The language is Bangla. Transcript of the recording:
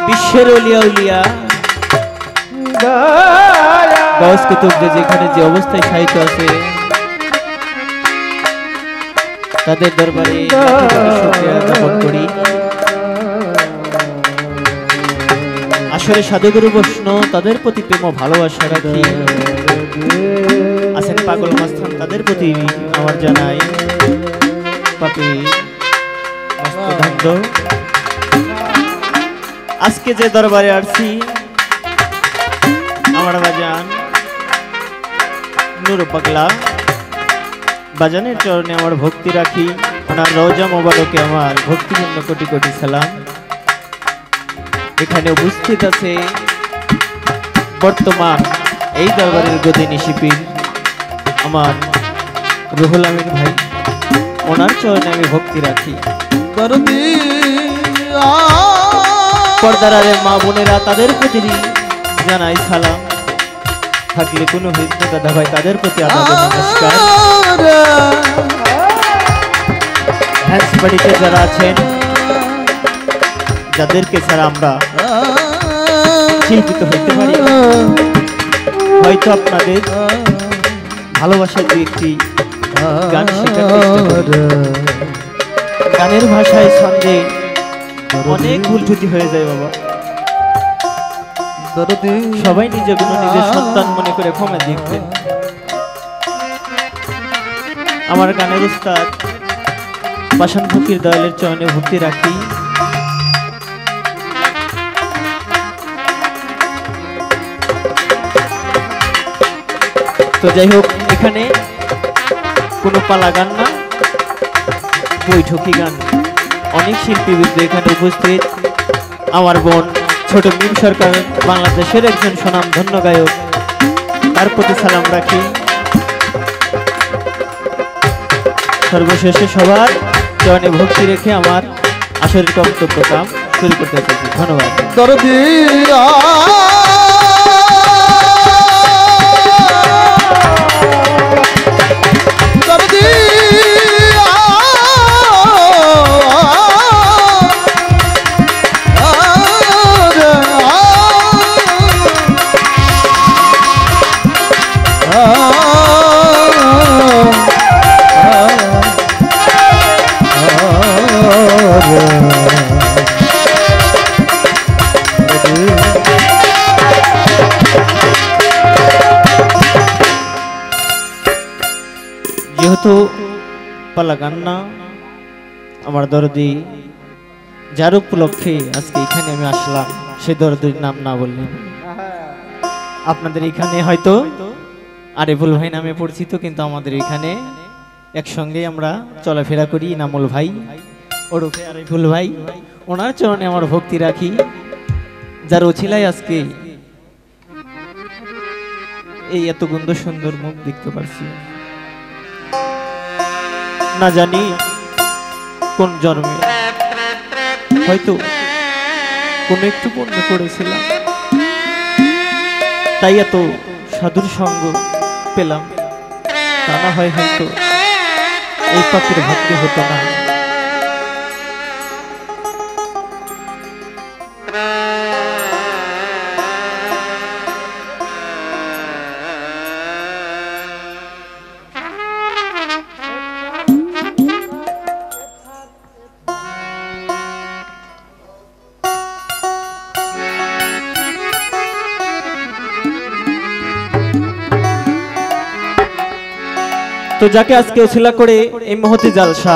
বিশ্বের ওলিয়া উলিয়া গাউস কুতুব যেখানে যে অবস্থায় সাহিত্য আছে তাদের দরবারে শুকরিয়া জ্ঞাপন করি। আসলে সাধুগুরু বৈষ্ণব তাদের প্রতি প্রেম ভালোবাসা রাখি। আছেন পাগল মাস্তান তাদের প্রতি আমার জানাই পাপি মস্তদণ্ড। আজকে যে দরবারে আসছি আমার বাজান নুর পাগলা বাজানের চরণে আমার ভক্তি রাখি। ওনার রওজা মোবারকে আমার ভক্তিপূর্ণ কোটি কোটি সালাম। এখানে উপস্থিত আছে বর্তমান এই দরবারের গদিনী শিল্পী আমার রুহুল আমিন ভাই, ওনার চরণে আমি ভক্তি রাখি। পর্দার আড়ালের মা বোনেরা তাদের প্রতি জানাই সালাম। থাকলে কোনো হইতে দাদা ভাই তাদের প্রতি আদাব নমস্কার। হ্যান্স বাড়িতে যারা আছেন যাদেরকে ছাড়া আমরা শিল্পিত হইতে পারি, হয়তো আপনাদের ভালোবাসার দু একটি গান শেখার চেষ্টা করি। গানের ভাষায় ছন্দে অনেক ভুল ত্রুটি হয়ে যায় বাবা, সবাই নিজের সন্তান মনে করে ক্ষমা দেখবেন। আমার গানের উস্তাদ পাষাণ ফকির দয়ালের চরণে ভক্তি রাখি। তো যাই হোক, এখানে কোনো পালা গান না, বৈঠকি গান। অনেক শিল্পীবৃন্দ এখানে উপস্থিত। আমার বোন ছোট মিম সরকার বাংলাদেশের একজন স্বনামধন্য গায়ক, তার প্রতি সালাম রাখি। সর্বশেষে সবার চরণে ভক্তি রেখে আমার আসরের কর্তব্য কাম শুরু করতে চাইছি। ধন্যবাদ। যেহেতু পালা গান না, আমার দরদি যার উপলক্ষে আজকে এখানে আমি আসলাম, সে দরদির নাম না বললেন আপনাদের এখানে হয়তো আরিফুল ভাই নামে পরিচিত, কিন্তু আমাদের এখানে একসঙ্গে আমরা চলাফেরা করি। ইনামুল ভাই ওরফে আরিফুল ভাই, ওনার চরণে আমার ভক্তি রাখি, যার ওছিলায় আজকে এই এত গুন্দ সুন্দর মুখ দেখতে পারছি। না জানি কোন জন্মে হয়তো কোন একটু পুণ্য করেছিলাম, তাই এত সাধুর সঙ্গ পেলাম। তা না হয় হয়তো এই পাখির ভাগ্য হতো না। তো যাকে আজকে ওসিলা করে এই মহতি জালসা